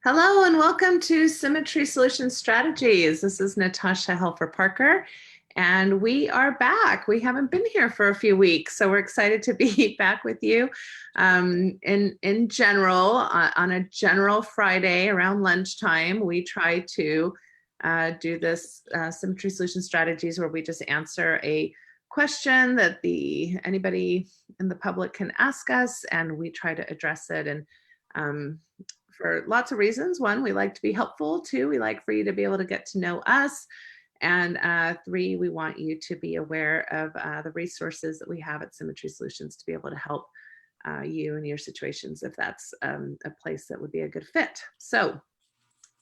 Hello and welcome to Symmetry Solution Strategies. This is Natasha Helfer Parker, and we are back. We haven't been here for a few weeks, so we're excited to be back with you. In general, on a general Friday around lunchtime, we try to do this Symmetry Solution Strategies where we just answer a question that anybody in the public can ask us, and we try to address it. And for lots of reasons. One, we like to be helpful. Two, we like for you to be able to get to know us. And three, we want you to be aware of the resources that we have at Symmetry Solutions to be able to help you in your situations if that's a place that would be a good fit. So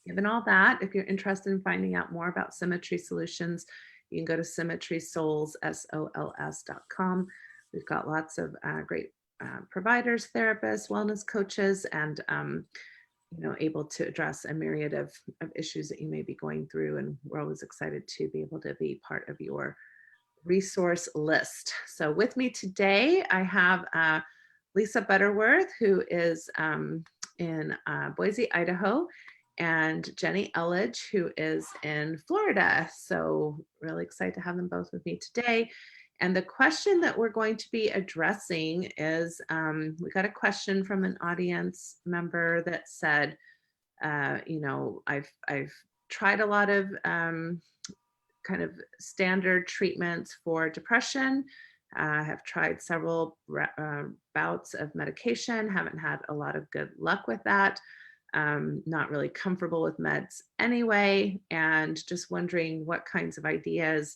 given all that, if you're interested in finding out more about Symmetry Solutions, you can go to symmetrysols.com. We've got lots of great providers, therapists, wellness coaches, and able to address a myriad of issues that you may be going through. And we're always excited to be able to be part of your resource list. So with me today, I have Lisa Butterworth, who is in Boise, Idaho, and Jenny Elledge, who is in Florida. So really excited to have them both with me today. And the question that we're going to be addressing is, we got a question from an audience member that said, I've tried a lot of kind of standard treatments for depression. I have tried several bouts of medication, haven't had a lot of good luck with that. Not really comfortable with meds anyway, and just wondering what kinds of ideas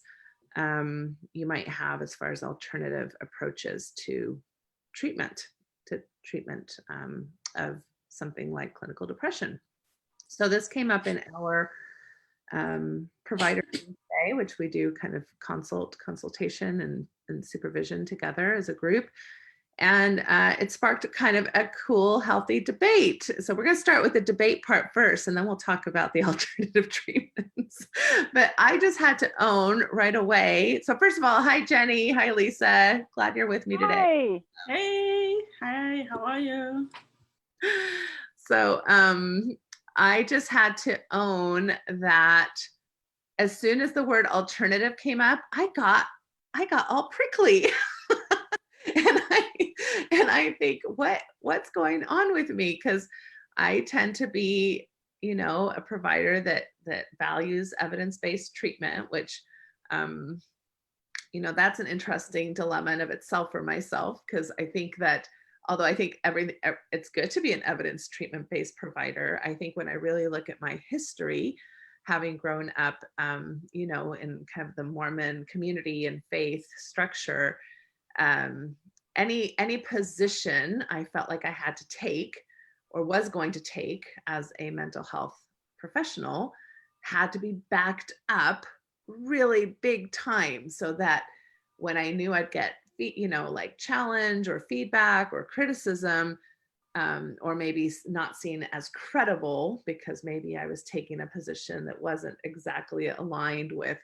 you might have as far as alternative approaches to treatment of something like clinical depression. So this came up in our provider today, which we do kind of consultation and supervision together as a group. And it sparked kind of a cool, healthy debate. So we're going to start with the debate part first, and then we'll talk about the alternative treatments. But I just had to own right away. So first of all, hi, Jenny. Hi, Lisa. Glad you're with me today. Hi. Hey. Hi. How are you? So I just had to own that as soon as the word alternative came up, I got all prickly. And I think, what's going on with me? Because I tend to be, a provider that values evidence-based treatment, which, that's an interesting dilemma in of itself for myself. Because I think that, although I think it's good to be an evidence treatment-based provider, I think when I really look at my history, having grown up, in kind of the Mormon community and faith structure, any position I felt like I had to take or was going to take as a mental health professional had to be backed up really big time, so that when I knew I'd get, like challenge or feedback or criticism, or maybe not seen as credible because maybe I was taking a position that wasn't exactly aligned with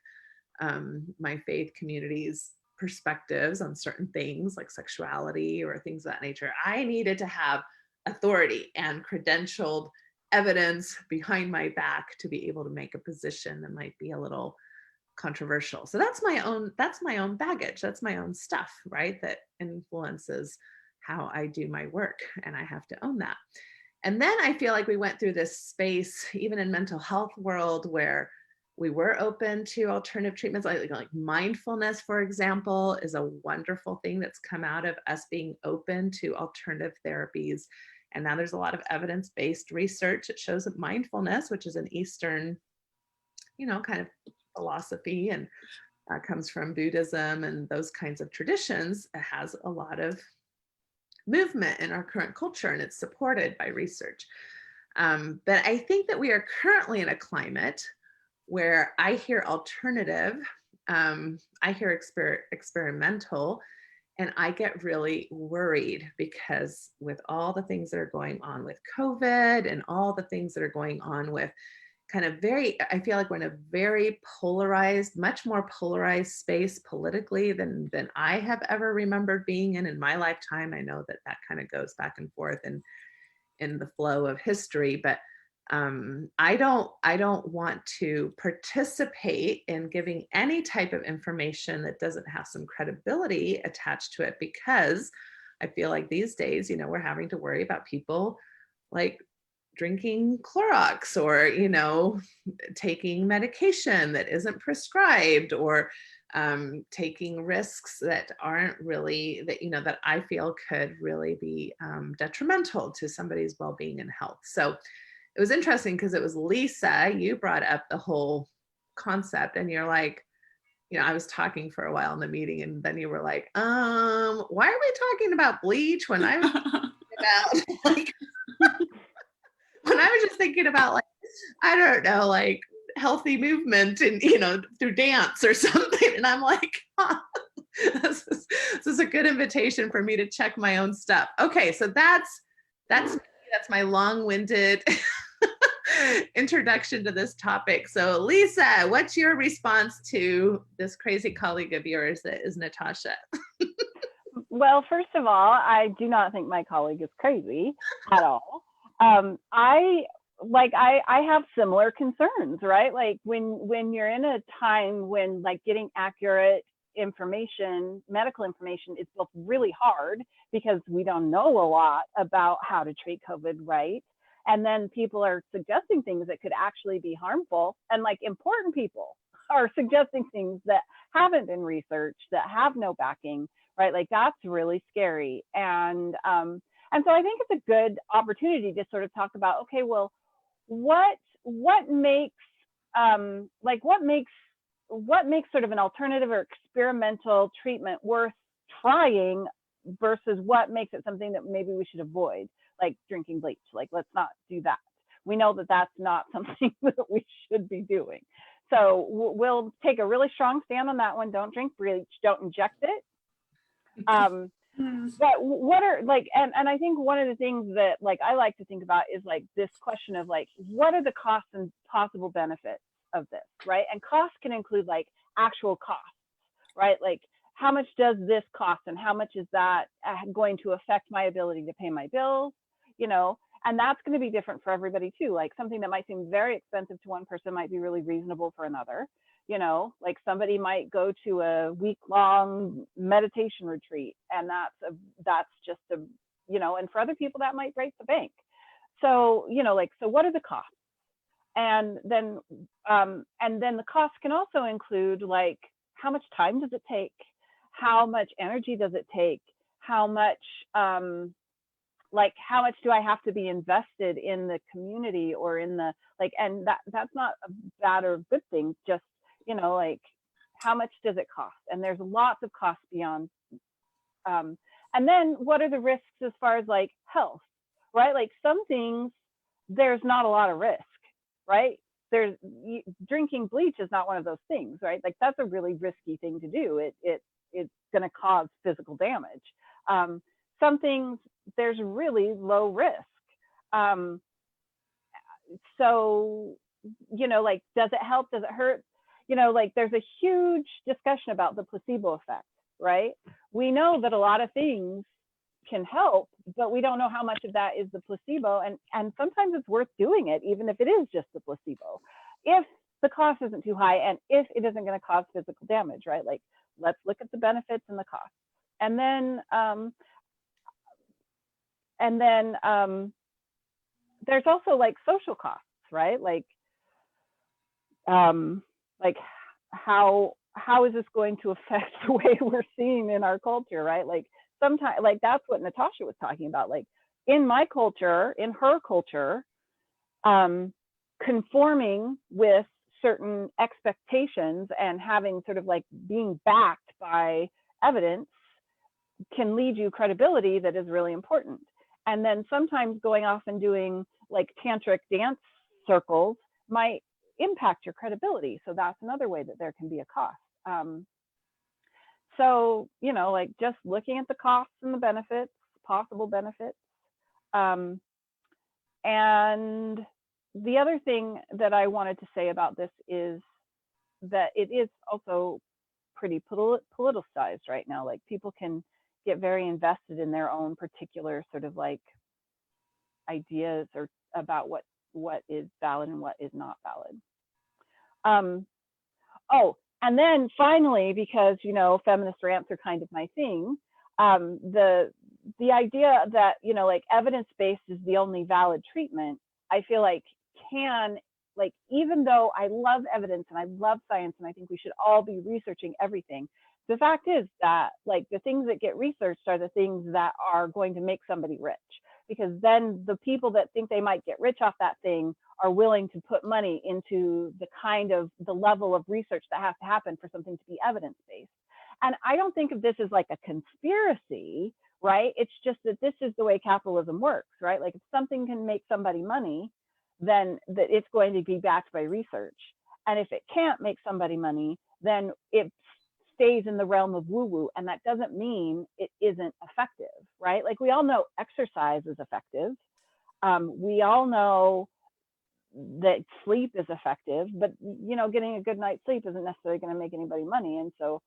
my faith community's perspectives on certain things like sexuality or things of that nature. I needed to have authority and credentialed evidence behind my back to be able to make a position that might be a little controversial. So that's my own baggage. That's my own stuff, right? That influences how I do my work, and I have to own that. And then I feel like we went through this space, even in mental health world, where we were open to alternative treatments, like mindfulness, for example, is a wonderful thing that's come out of us being open to alternative therapies. And now there's a lot of evidence-based research that shows that mindfulness, which is an Eastern, kind of philosophy, and comes from Buddhism and those kinds of traditions, has a lot of movement in our current culture, and it's supported by research. But I think that we are currently in a climate where I hear alternative, I hear experimental, and I get really worried because with all the things that are going on with COVID and all the things that are going on with kind of I feel like we're in a very polarized, much more polarized space politically than I have ever remembered being in my lifetime. I know that kind of goes back and forth in the flow of history, but I don't want to participate in giving any type of information that doesn't have some credibility attached to it, because I feel like these days, we're having to worry about people like drinking Clorox, or taking medication that isn't prescribed, or taking risks that aren't really, that I feel could really be detrimental to somebody's well-being and health. So it was interesting because it was Lisa, you brought up the whole concept, and you're like, I was talking for a while in the meeting, and then you were like, why are we talking about bleach when I was about like when I was just thinking about, like, I don't know, like healthy movement and through dance or something. And I'm like, this is a good invitation for me to check my own stuff. Okay, so that's my long-winded introduction to this topic. So Lisa, what's your response to this crazy colleague of yours that is Natasha? Well, first of all, I do not think my colleague is crazy at all. I have similar concerns, right? Like when you're in a time when like getting accurate information, medical information, is both really hard because we don't know a lot about how to treat COVID, right? And then people are suggesting things that could actually be harmful, and like important people are suggesting things that haven't been researched, that have no backing, right? Like that's really scary. And so I think it's a good opportunity to sort of talk about, okay, well, what makes what makes sort of an alternative or experimental treatment worth trying versus what makes it something that maybe we should avoid, like drinking bleach. Like, let's not do that. We know that that's not something that we should be doing. So we'll take a really strong stand on that one. Don't drink bleach, don't inject it. But what are like, and I think one of the things that like I like to think about is like this question of like, what are the costs and possible benefits of this, right? And costs can include like actual costs, right? Like how much does this cost, and how much is that going to affect my ability to pay my bills, and that's going to be different for everybody too. Like something that might seem very expensive to one person might be really reasonable for another. Like somebody might go to a week-long meditation retreat, and that's just and for other people that might break the bank. So, so what are the costs? And then the costs can also include like, how much time does it take? How much energy does it take? How much do I have to be invested in the community or in the and that's not a bad or good thing, just like how much does it cost? And there's lots of costs beyond. And then what are the risks as far as like health, right? Like some things, there's not a lot of risk, right? Drinking bleach is not one of those things, right? Like that's a really risky thing to do. It's going to cause physical damage. Some things, there's really low risk. So, like, does it help? Does it hurt? Like there's a huge discussion about the placebo effect, right? We know that a lot of things can help, but we don't know how much of that is the placebo. And sometimes it's worth doing it, even if it is just the placebo, if the cost isn't too high and if it isn't going to cause physical damage, right? Like, let's look at the benefits and the costs. And then there's also like social costs, right? Like how is this going to affect the way we're seen in our culture, right? Like sometimes, like that's what Natasha was talking about. Like in my culture, in her culture, conforming with certain expectations and having sort of like being backed by evidence can lead you credibility that is really important. And then sometimes going off and doing like tantric dance circles might impact your credibility. So that's another way that there can be a cost. So, like just looking at the costs and the benefits, possible benefits. And the other thing that I wanted to say about this is that it is also pretty politicized right now. Like people can get very invested in their own particular sort of like ideas or about what what is valid and what is not valid. Oh, and then finally, because, you know, feminist rants are kind of my thing, the idea that, you know, like evidence-based is the only valid treatment, I feel like like, even though I love evidence and I love science and I think we should all be researching everything, the fact is that like the things that get researched are the things that are going to make somebody rich, because then the people that think they might get rich off that thing are willing to put money into the level of research that has to happen for something to be evidence-based. And I don't think of this as like a conspiracy, right? It's just that this is the way capitalism works, right? Like if something can make somebody money, then that it's going to be backed by research. And if it can't make somebody money, then it stays in the realm of woo-woo. And that doesn't mean it isn't effective, right? Like we all know exercise is effective. We all know that sleep is effective, but you know, getting a good night's sleep isn't necessarily going to make anybody money. And so,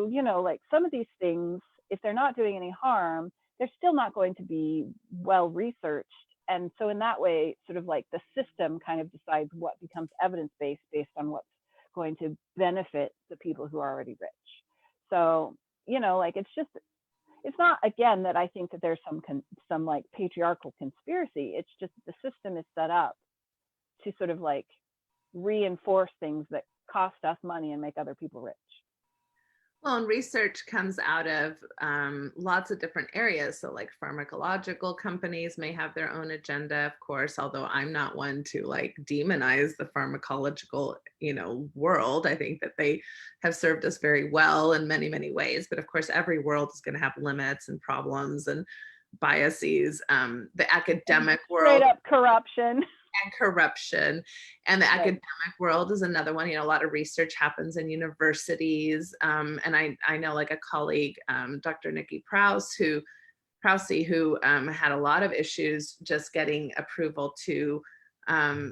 you know, like some of these things, if they're not doing any harm, they're still not going to be well researched. And so in that way, sort of like the system kind of decides what becomes evidence-based based on what's going to benefit the people who are already rich. So, you know, like it's not, again, that I think that there's some like patriarchal conspiracy. It's just the system is set up to sort of like reinforce things that cost us money and make other people rich. Well, and research comes out of lots of different areas. So like pharmacological companies may have their own agenda, of course, although I'm not one to like demonize the pharmacological, you know, world. I think that they have served us very well in many, many ways. But of course, every world is going to have limits and problems and biases. The academic world. Straight up corruption. And corruption. And the Right. academic world is another one. You know, a lot of research happens in universities. And I know like a colleague, Dr. Nikki Prause, who had a lot of issues just getting approval to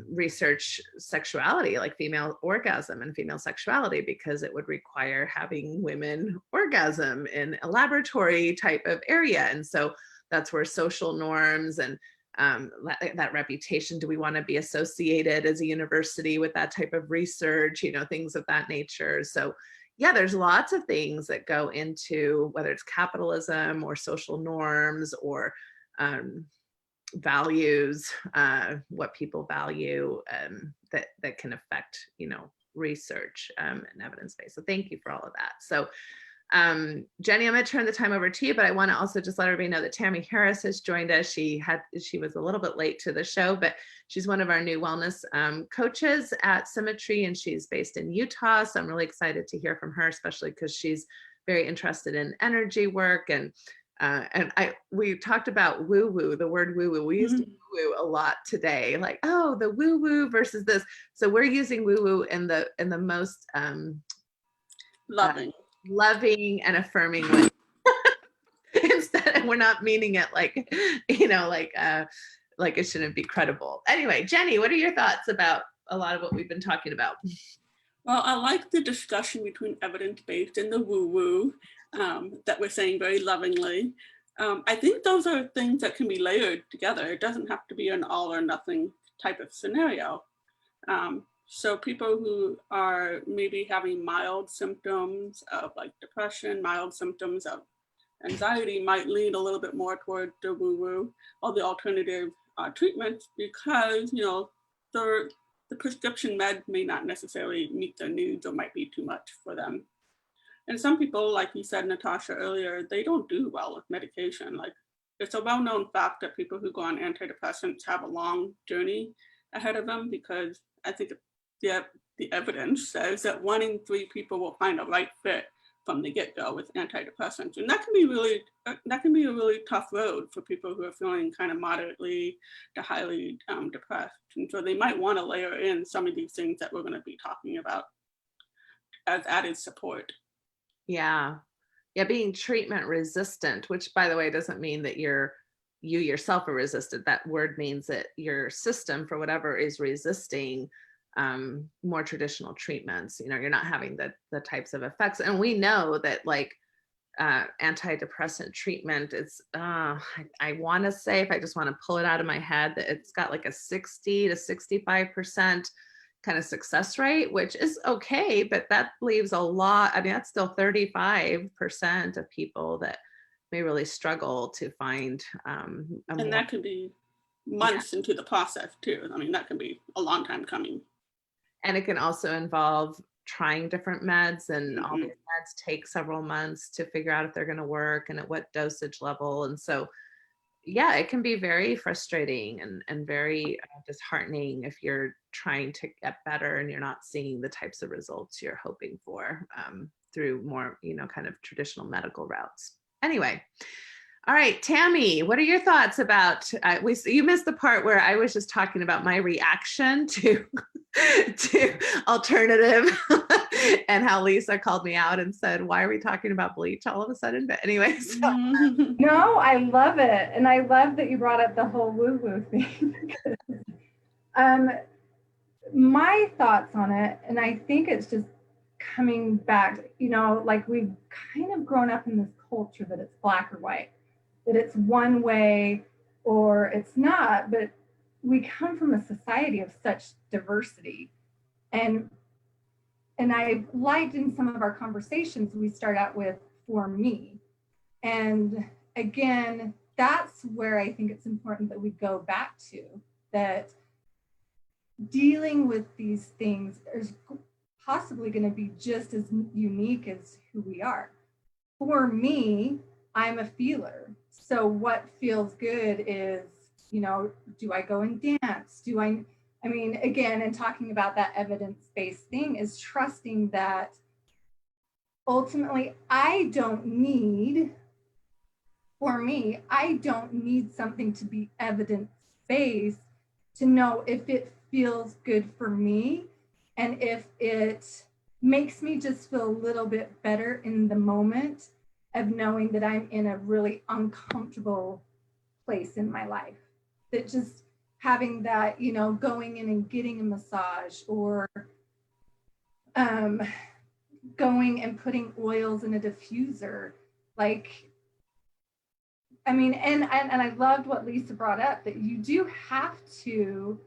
research sexuality, like female orgasm and female sexuality, because it would require having women orgasm in a laboratory type of area. And so that's where social norms and that reputation, do we want to be associated as a university with that type of research, you know, things of that nature. So yeah, there's lots of things that go into whether it's capitalism or social norms or values, what people value, that can affect, you know, research and evidence-based. So thank you for all of that. So Jenny, I'm going to turn the time over to you, but I want to also just let everybody know that Tammy Harris has joined us. She was a little bit late to the show, but she's one of our new wellness coaches at Symmetry, and she's based in Utah. So I'm really excited to hear from her, especially because she's very interested in energy work. And we talked about woo-woo, the word woo-woo. We used woo-woo a lot today, like, oh, the woo-woo versus this. So we're using woo-woo in the most loving and affirming way. Instead, we're not meaning it like, you know, like it shouldn't be credible. Anyway, Jenny, what are your thoughts about a lot of what we've been talking about? Well, I like the discussion between evidence-based and the woo-woo that we're saying very lovingly. I think those are things that can be layered together. It doesn't have to be an all or nothing type of scenario. So people who are maybe having mild symptoms of like depression, mild symptoms of anxiety might lean a little bit more toward the woo-woo or the alternative treatments, because, you know, the prescription med may not necessarily meet their needs or might be too much for them. And some people, like you said, Natasha, earlier, they don't do well with medication. Like, it's a well-known fact that people who go on antidepressants have a long journey ahead of them, because I think the evidence says that 1 in 3 people will find a right fit from the get-go with antidepressants. And that can be a really tough road for people who are feeling kind of moderately to highly depressed. And so they might want to layer in some of these things that we're going to be talking about as added support. Yeah, being treatment resistant, which by the way doesn't mean that you yourself are resistant. That word means that your system, for whatever, is resisting more traditional treatments. You know, you're not having the types of effects. And we know that, like, antidepressant treatment, it's I want to say, if I just want to pull it out of my head, that it's got like a 60 to 65% kind of success rate, which is okay, but that leaves a lot. I mean, that's still 35% of people that may really struggle to find and that could be months into the process too. I mean, that can be a long time coming. And it can also involve trying different meds, and all these meds take several months to figure out if they're going to work and at what dosage level. And so, yeah, it can be very frustrating and very disheartening if you're trying to get better and you're not seeing the types of results you're hoping for through more, kind of traditional medical routes. Anyway. All right, Tammy, what are your thoughts about, you missed the part where I was just talking about my reaction to, to alternative and how Lisa called me out and said, why are we talking about bleach all of a sudden? But anyway. So. No, I love it. And I love that you brought up the whole woo-woo thing. My thoughts on it, and I think it's just coming back, like we've kind of grown up in this culture that it's black or white, that it's one way or it's not, but we come from a society of such diversity. And I liked in some of our conversations, we start out with for me. And again, that's where I think it's important that we go back to, that dealing with these things is possibly going to be just as unique as who we are. For me, I'm a feeler. So what feels good is, do I go and dance? I mean, again, and talking about that evidence-based thing is trusting that ultimately I don't need something to be evidence-based to know if it feels good for me and if it makes me just feel a little bit better in the moment of knowing that I'm in a really uncomfortable place in my life. That just having that, going in and getting a massage or going and putting oils in a diffuser, and I loved what Lisa brought up, that you do have to,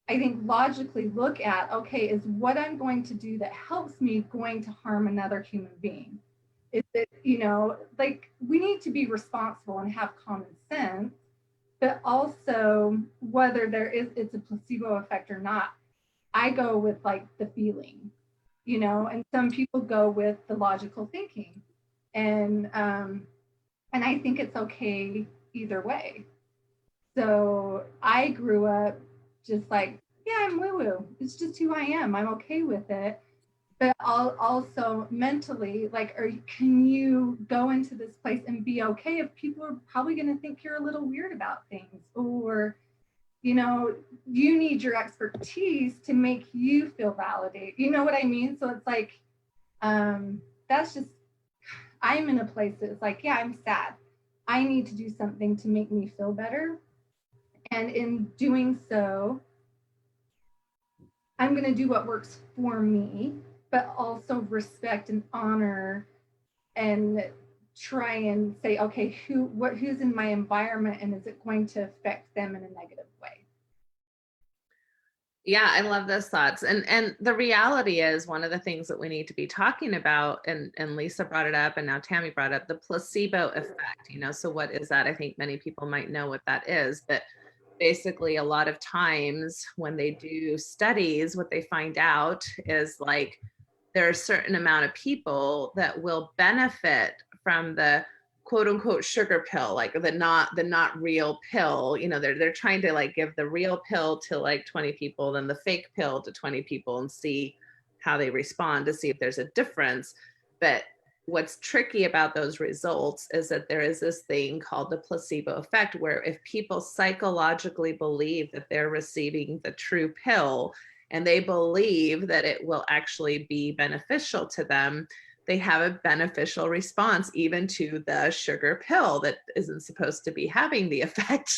I think, logically look at, okay, is what I'm going to do that helps me going to harm another human being? Is it, we need to be responsible and have common sense, but also whether it's a placebo effect or not, I go with the feeling, and some people go with the logical thinking. And I think it's okay either way. So I grew up just I'm woo-woo. It's just who I am. I'm okay with it. But also mentally, can you go into this place and be okay if people are probably going to think you're a little weird about things, or, you need your expertise to make you feel validated. You know what I mean? So it's that's just, I'm in a place that's I'm sad. I need to do something to make me feel better. And in doing so, I'm going to do what works for me, but also respect and honor and try and say, okay, who's in my environment and is it going to affect them in a negative way? Yeah, I love those thoughts. And the reality is, one of the things that we need to be talking about, and Lisa brought it up and now Tammy brought up, the placebo effect, so what is that? I think many people might know what that is, but basically a lot of times when they do studies, what they find out is there are a certain amount of people that will benefit from the quote unquote sugar pill, the not real pill. They're trying to give the real pill to 20 people, then the fake pill to 20 people, and see how they respond to see if there's a difference. But what's tricky about those results is that there is this thing called the placebo effect, where if people psychologically believe that they're receiving the true pill and they believe that it will actually be beneficial to them, they have a beneficial response even to the sugar pill that isn't supposed to be having the effect.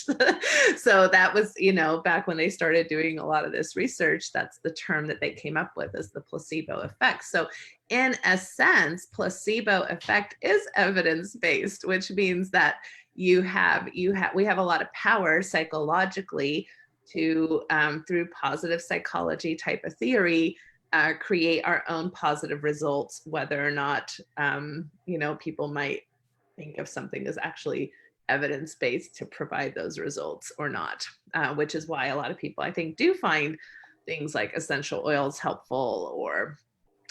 So that was, you know, back when they started doing a lot of this research, that's the term that they came up with, is the placebo effect. So in a sense, placebo effect is evidence-based, which means that we have a lot of power psychologically to, through positive psychology type of theory, create our own positive results, whether or not, you know, people might think of something as actually evidence-based to provide those results or not, which is why a lot of people, I think, do find things like essential oils helpful, or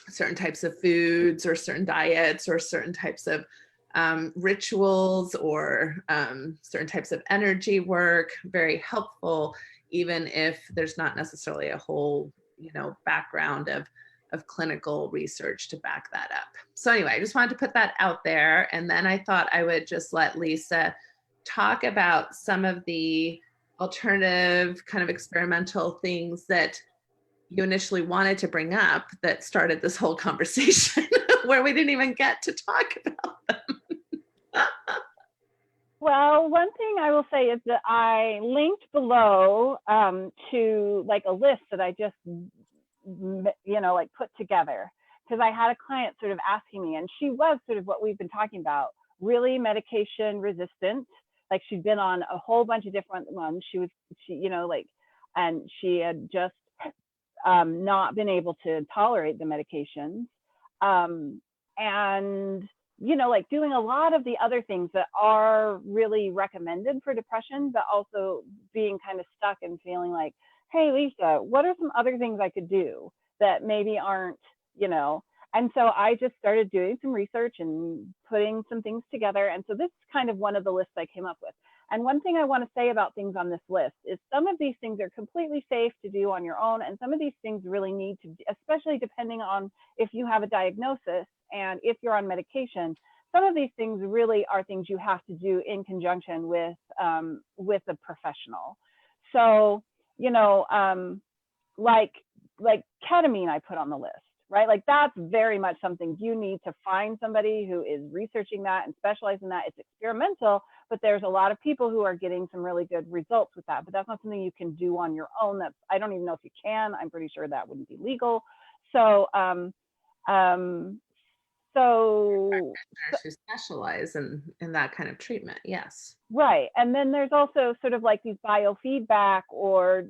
certain types of foods, or certain diets, or certain types of rituals, or certain types of energy work very helpful, even if there's not necessarily a whole, you know, background of clinical research to back that up. So anyway, I just wanted to put that out there. And then I thought I would just let Lisa talk about some of the alternative kind of experimental things that you initially wanted to bring up that started this whole conversation where we didn't even get to talk about them. Well, one thing I will say is that I linked below to like a list that I just, you know, like put together, because I had a client sort of asking me, and she was sort of what we've been talking about, really medication resistant. Like she'd been on a whole bunch of different ones. She, you know, like, and she had just not been able to tolerate the medications. And, you know, like doing a lot of the other things that are really recommended for depression, but also being kind of stuck and feeling like, hey, Lisa, what are some other things I could do that maybe aren't, you know? And so I just started doing some research and putting some things together. And so this is kind of one of the lists I came up with. And one thing I want to say about things on this list is some of these things are completely safe to do on your own. And some of these things really need to, especially depending on if you have a diagnosis and if you're on medication, some of these things really are things you have to do in conjunction with a professional. So, you know, like ketamine I put on the list, right? Like that's very much something you need to find somebody who is researching that and specialize in that. It's experimental, but there's a lot of people who are getting some really good results with that, but that's not something you can do on your own. That's, I don't even know if you can. I'm pretty sure that wouldn't be legal. So, who specialize in that kind of treatment, yes. Right, and then there's also sort of like these biofeedback or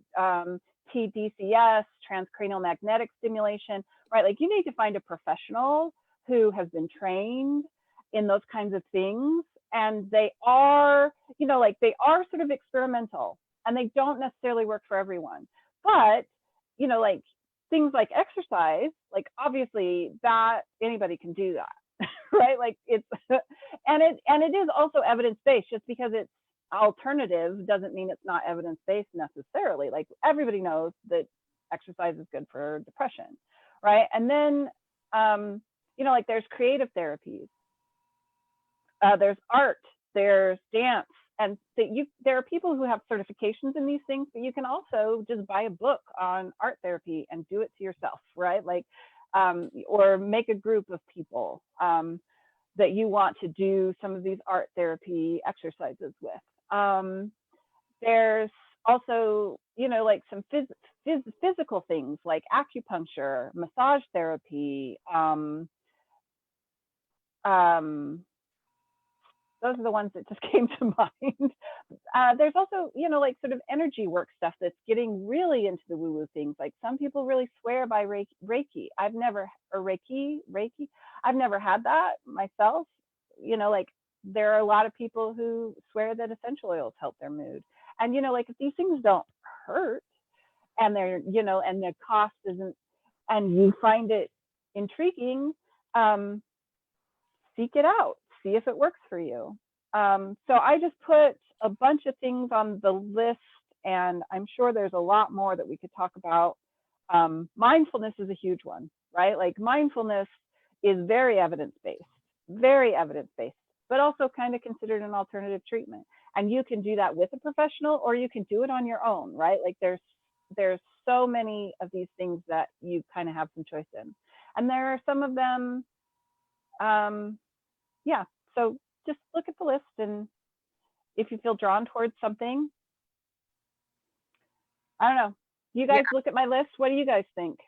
TDCS, transcranial magnetic stimulation, right? Like you need to find a professional who has been trained in those kinds of things. And they are, you know, like they are sort of experimental and they don't necessarily work for everyone. But, you know, like things like exercise, like obviously that anybody can do that, right? Like it's, and it is also evidence-based. Just because it's alternative doesn't mean it's not evidence-based necessarily. Like everybody knows that exercise is good for depression, right? And then, you know, like there's creative therapies, there's art, there's dance, and there are people who have certifications in these things, but you can also just buy a book on art therapy and do it to yourself, right? Like, or make a group of people that you want to do some of these art therapy exercises with. There's also, you know, like some physical things like acupuncture, massage therapy. Those are the ones that just came to mind. There's also, you know, like sort of energy work stuff that's getting really into the woo-woo things. Like some people really swear by Reiki. I've never had that myself. You know, like there are a lot of people who swear that essential oils help their mood. And, you know, like if these things don't hurt and they're, you know, and the cost isn't, and you find it intriguing, seek it out. See if it works for you. So I just put a bunch of things on the list, and I'm sure there's a lot more that we could talk about. Mindfulness is a huge one, right? Like mindfulness is very evidence-based, but also kind of considered an alternative treatment. And you can do that with a professional, or you can do it on your own, right? Like there's so many of these things that you kind of have some choice in. And there are some of them Yeah, so just look at the list, and if you feel drawn towards something, I don't know. You guys look at my list. What do you guys think?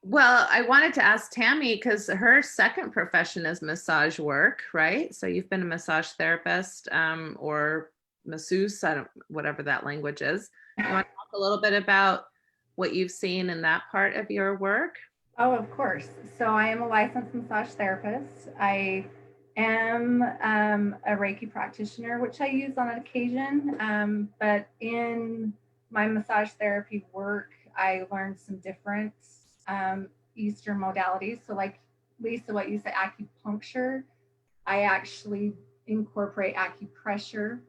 Well, I wanted to ask Tammy because her second profession is massage work, right? So you've been a massage therapist or masseuse, whatever that language is. You want to talk a little bit about what you've seen in that part of your work? Oh, of course. So I am a licensed massage therapist. I am a Reiki practitioner, which I use on occasion. But in my massage therapy work, I learned some different Eastern modalities. So like Lisa, what you said, acupuncture, I actually incorporate acupressure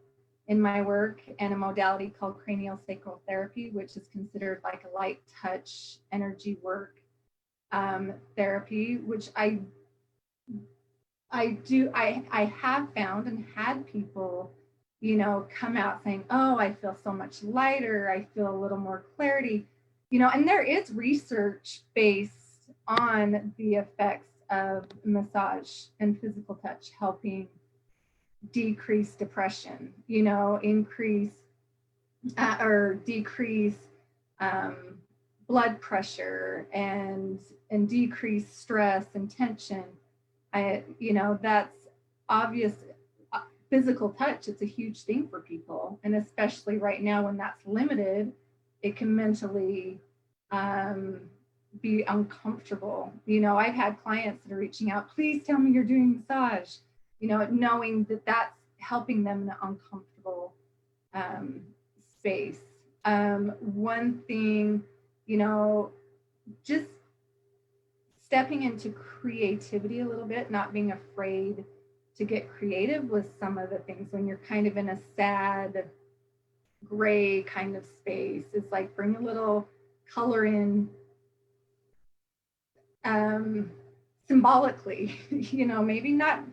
in my work, and a modality called craniosacral therapy, which is considered like a light touch energy work therapy, which I have found and had people, come out saying, oh, I feel so much lighter, I feel a little more clarity, and there is research based on the effects of massage and physical touch helping decrease depression, increase or decrease blood pressure and decrease stress and tension. That's obvious. Physical touch, it's a huge thing for people, and especially right now when that's limited, it can mentally be uncomfortable. I've had clients that are reaching out, please tell me you're doing massage, knowing that that's helping them in an uncomfortable space. One thing, just stepping into creativity a little bit, not being afraid to get creative with some of the things when you're kind of in a sad, gray kind of space. It's like bring a little color in symbolically, maybe not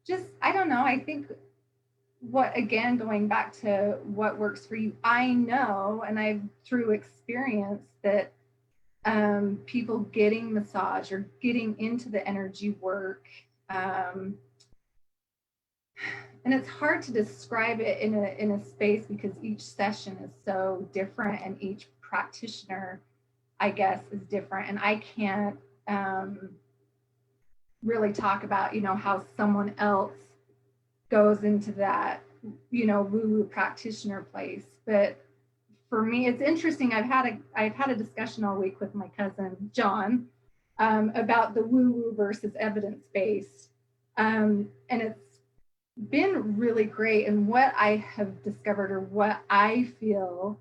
just, I don't know. I think again, going back to what works for you, I know, and I've through experience that people getting massage or getting into the energy work, and it's hard to describe it in a space because each session is so different and each practitioner, I guess, is different, and I can't really talk about how someone else goes into that woo-woo practitioner place. But for me, it's interesting. I've had a discussion all week with my cousin John about the woo-woo versus evidence-based, and it's been really great. And what I have discovered, or what I feel,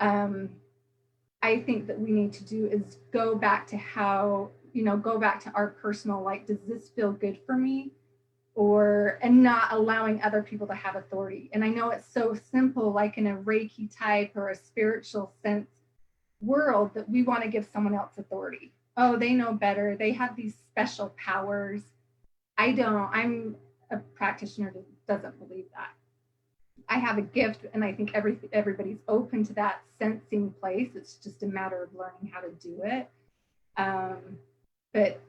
I think that we need to do is go back to our personal, like, does this feel good for me? And not allowing other people to have authority. And I know it's so simple, like in a Reiki type or a spiritual sense world, that we want to give someone else authority. Oh, they know better. They have these special powers. I don't. I'm a practitioner that doesn't believe that. I have a gift, and I think everybody's open to that sensing place. It's just a matter of learning how to do it. But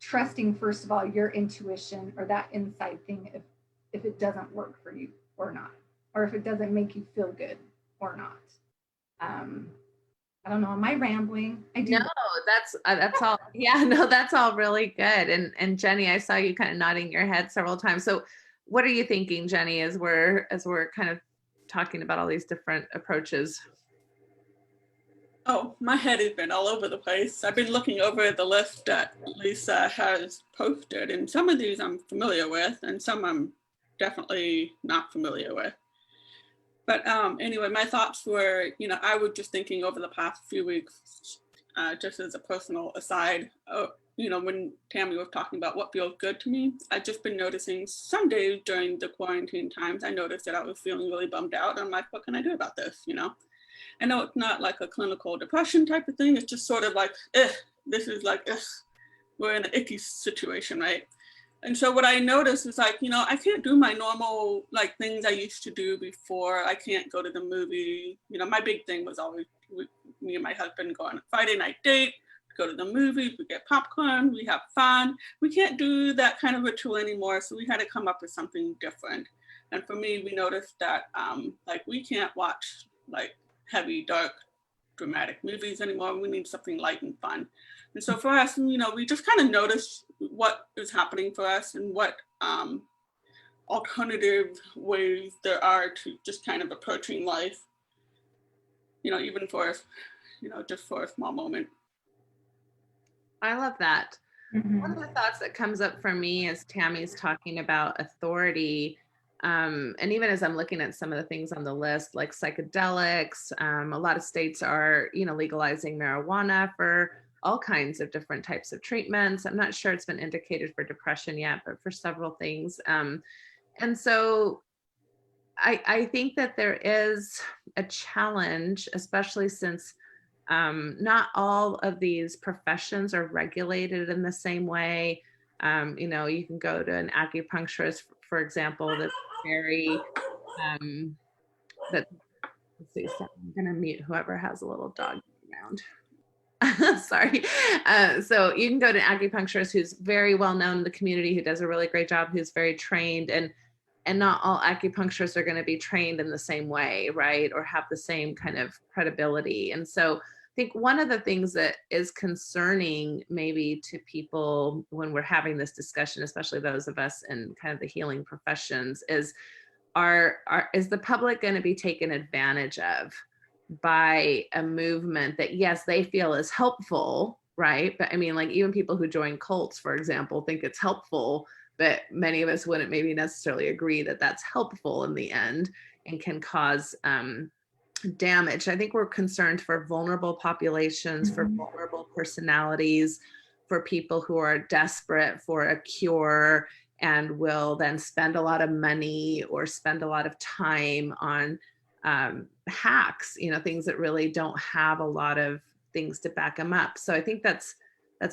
trusting, first of all, your intuition or that inside thing, if it doesn't work for you or not, or if it doesn't make you feel good or not. I don't know. Am I rambling? I do. No, that's all. Yeah, no, that's all really good. And Jenny, I saw you kind of nodding your head several times. So what are you thinking, Jenny, as we're kind of talking about all these different approaches? Oh, my head has been all over the place. I've been looking over the list that Lisa has posted, and some of these I'm familiar with, and some I'm definitely not familiar with. But anyway, my thoughts were, I was just thinking over the past few weeks, just as a personal aside, when Tammy was talking about what feels good to me, I've just been noticing some days during the quarantine times, I noticed that I was feeling really bummed out. And I'm like, what can I do about this, I know it's not like a clinical depression type of thing. It's just sort of like, this is like, we're in an icky situation, right? And so what I noticed is like, I can't do my normal like things I used to do before. I can't go to the movie. My big thing was always me and my husband go on a Friday night date, go to the movies, we get popcorn, we have fun. We can't do that kind of ritual anymore, so we had to come up with something different. And for me, we noticed that like we can't watch like heavy, dark, dramatic movies anymore. We need something light and fun. And so for us, you know, we just kind of noticed what is happening for us and what alternative ways there are to just kind of approaching life, you know, even for, you know, just for a small moment. I love that. Mhm. One of the thoughts that comes up for me as Tammy's talking about authority, and even as I'm looking at some of the things on the list, like psychedelics, a lot of states are, you know, legalizing marijuana for all kinds of different types of treatments. I'm not sure it's been indicated for depression yet, but for several things. And so I think that there is a challenge, especially since not all of these professions are regulated in the same way. You know, you can go to an acupuncturist, for example, that's very, let's see, so I'm gonna mute whoever has a little dog around. Sorry. So you can go to an acupuncturist who's very well known in the community, who does a really great job, who's very trained, and not all acupuncturists are going to be trained in the same way, right? Or have the same kind of credibility. And so I think one of the things that is concerning maybe to people when we're having this discussion, especially those of us in kind of the healing professions, is is the public going to be taken advantage of by a movement that, yes, they feel is helpful, right? But I mean, like even people who join cults, for example, think it's helpful, but many of us wouldn't maybe necessarily agree that that's helpful in the end and can cause damage. I think we're concerned for vulnerable populations, for vulnerable personalities, for people who are desperate for a cure and will then spend a lot of money or spend a lot of time on hacks, you know, things that really don't have a lot of things to back them up. So I think that's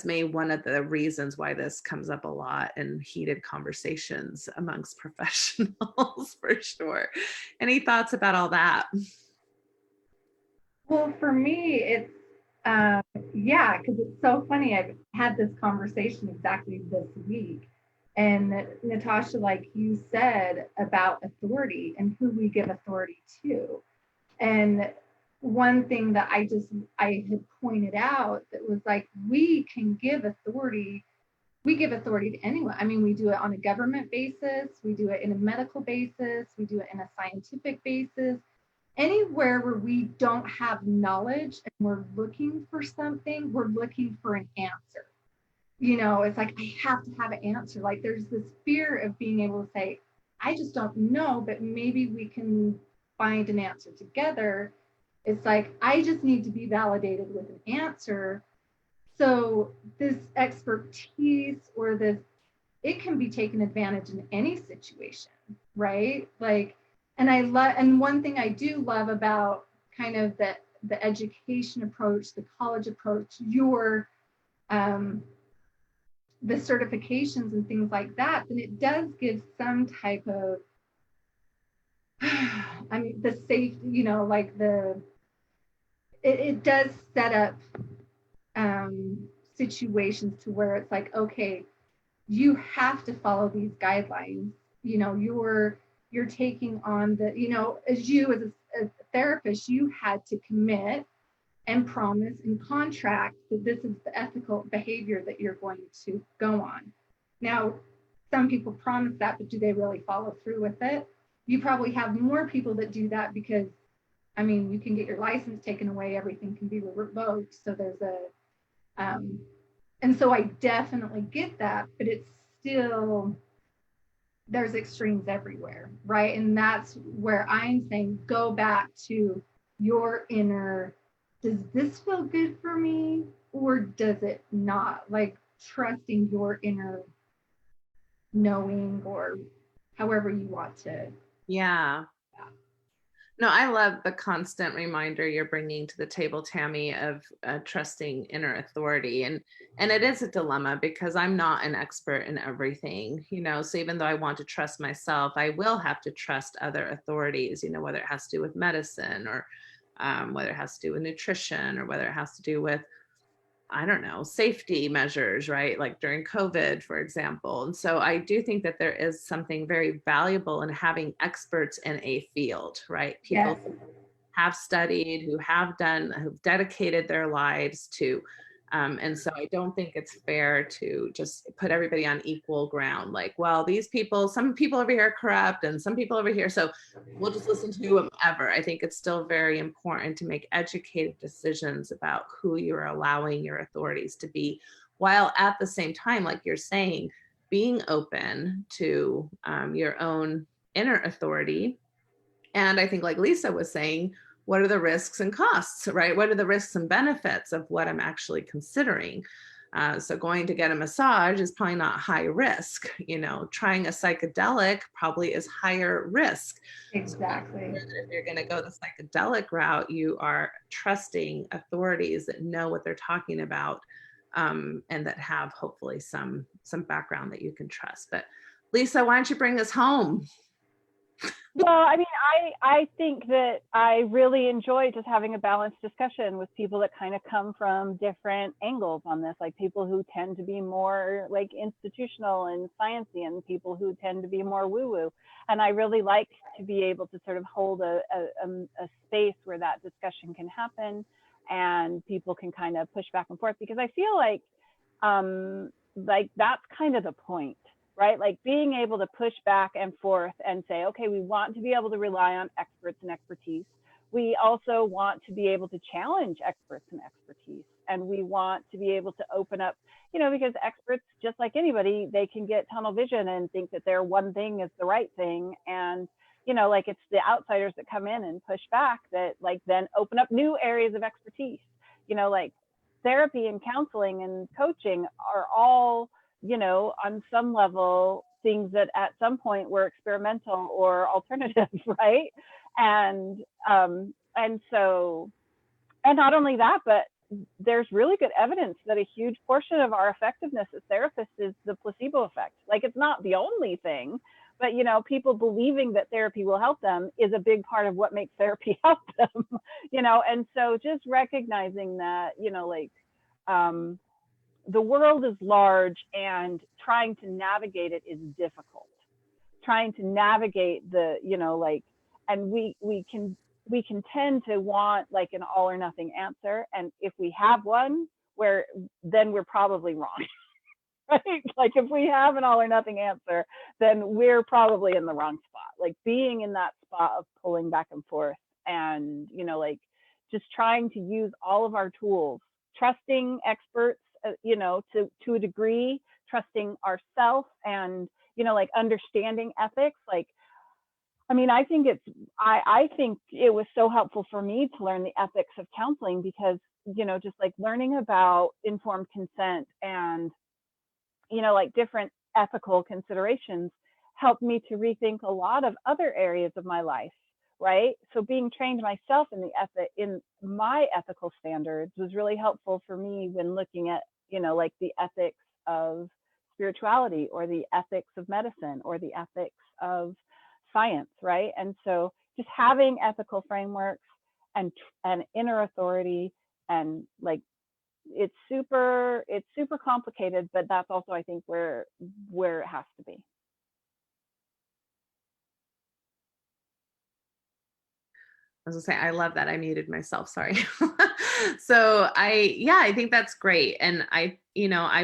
maybe one of the reasons why this comes up a lot in heated conversations amongst professionals, for sure. Any thoughts about all that? Well, for me, it's, yeah, because it's so funny. I've had this conversation exactly this week. And Natasha, like you said about authority and who we give authority to. And one thing that I had pointed out that was like, we give authority to anyone. I mean, we do it on a government basis, we do it in a medical basis, we do it in a scientific basis. Anywhere where we don't have knowledge and we're looking for something, we're looking for an answer. You know, it's like, I have to have an answer. Like there's this fear of being able to say, I just don't know, but maybe we can find an answer together. It's like, I just need to be validated with an answer. So this expertise or this, it can be taken advantage in any situation, right? Like, and one thing I do love about kind of the education approach, the college approach, the certifications and things like that, then it does give some type of, I mean, the safety, you know, like it does set up situations to where it's like, okay, you have to follow these guidelines. You know, you're taking on the, you know, as a therapist, you had to commit and promise and contract that this is the ethical behavior that you're going to go on. Now, some people promise that, but do they really follow through with it? You probably have more people that do that because, I mean, you can get your license taken away, everything can be revoked. So and so I definitely get that, but it's still, there's extremes everywhere, right? And that's where I'm saying, go back to your inner, does this feel good for me or does it not? Like trusting your inner knowing or however you want to. Yeah. No, I love the constant reminder you're bringing to the table, Tammy, of trusting inner authority. And it is a dilemma because I'm not an expert in everything, you know, so even though I want to trust myself, I will have to trust other authorities, you know, whether it has to do with medicine or whether it has to do with nutrition or whether it has to do with I don't know, safety measures, right? Like during COVID, for example. And so I do think that there is something very valuable in having experts in a field, right? People Yes. who have studied, who've dedicated their lives to. And so I don't think it's fair to just put everybody on equal ground. Like, well, some people over here are corrupt and some people over here. So we'll just listen to whomever. I think it's still very important to make educated decisions about who you're allowing your authorities to be, while at the same time, like you're saying, being open to your own inner authority. And I think, like Lisa was saying, what are the risks and costs, right? What are the risks and benefits of what I'm actually considering? So going to get a massage is probably not high risk. Trying a psychedelic probably is higher risk. Exactly. So if you're going to go the psychedelic route, you are trusting authorities that know what they're talking about, and that have hopefully some background that you can trust. But Lisa, why don't you bring us home? Well, I mean, I think that I really enjoy just having a balanced discussion with people that kind of come from different angles on this, like people who tend to be more like institutional and sciencey, and people who tend to be more woo-woo. And I really like to be able to sort of hold a space where that discussion can happen and people can kind of push back and forth, because I feel like that's kind of the point, right? Like being able to push back and forth and say, okay, we want to be able to rely on experts and expertise. We also want to be able to challenge experts and expertise. And we want to be able to open up, because experts, just like anybody, they can get tunnel vision and think that their one thing is the right thing. And, like it's the outsiders that come in and push back that like then open up new areas of expertise. Like therapy and counseling and coaching are all, on some level, things that at some point were experimental or alternative, right? And so, and not only that, but there's really good evidence that a huge portion of our effectiveness as therapists is the placebo effect. Like it's not the only thing, but people believing that therapy will help them is a big part of what makes therapy help them. And so just recognizing that, the world is large and trying to navigate it is difficult. Trying to navigate the, and we can tend to want like an all or nothing answer. And if we have one, then we're probably wrong. Right? Like if we have an all or nothing answer, then we're probably in the wrong spot. Like being in that spot of pulling back and forth and, just trying to use all of our tools, trusting experts, to a degree, trusting ourselves and, understanding ethics. Like, I mean, I think it was so helpful for me to learn the ethics of counseling because, just like learning about informed consent and, like different ethical considerations helped me to rethink a lot of other areas of my life. Right. So being trained myself in my ethical standards was really helpful for me when looking at, like the ethics of spirituality or the ethics of medicine or the ethics of science. Right. And so just having ethical frameworks and inner authority and like, it's super complicated, but that's also, I think, where it has to be. I was gonna say, I love that. I muted myself, sorry. So I think that's great. And I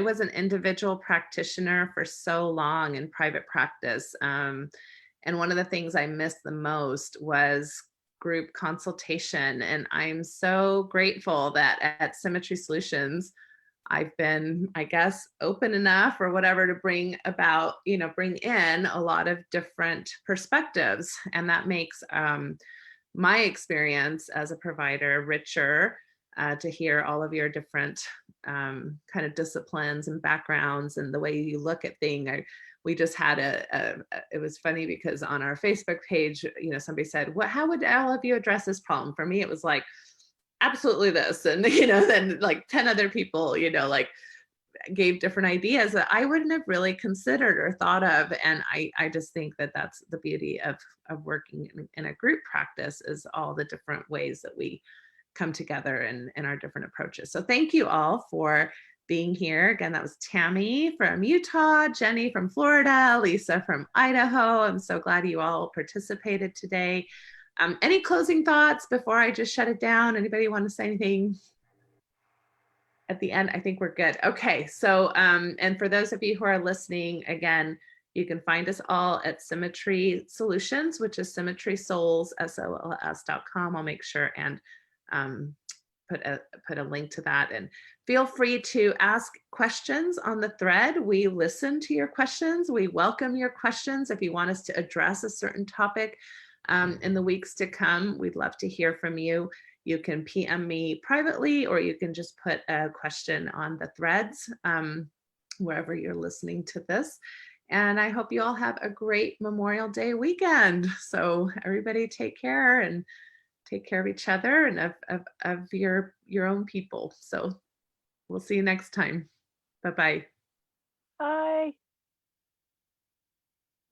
was an individual practitioner for so long in private practice. And one of the things I missed the most was group consultation. And I'm so grateful that at Symmetry Solutions, I've been, I guess, open enough or whatever to bring in a lot of different perspectives. And that makes my experience as a provider richer, to hear all of your different kind of disciplines and backgrounds and the way you look at things. We just had it was funny because on our Facebook page, somebody said, how would all of you address this problem? For me, it was like, absolutely this. And, then like 10 other people, like gave different ideas that I wouldn't have really considered or thought of. And I just think that that's the beauty of working in a group practice, is all the different ways that we come together in our different approaches. So thank you all for being here. Again, that was Tammy from Utah, Jenny from Florida, Lisa from Idaho. I'm so glad you all participated today. Any closing thoughts before I just shut it down? Anybody want to say anything at the end? I think we're good. Okay, so and for those of you who are listening, again, you can find us all at Symmetry Solutions, which is symmetrysols.com. I'll make sure and put a link to that. And feel free to ask questions on the thread. We listen to your questions. We welcome your questions. If you want us to address a certain topic in the weeks to come, we'd love to hear from you. You can PM me privately, or you can just put a question on the threads wherever you're listening to this. And I hope you all have a great Memorial Day weekend. So everybody take care and take care of each other and of your own people. So we'll see you next time. Bye-bye. Bye.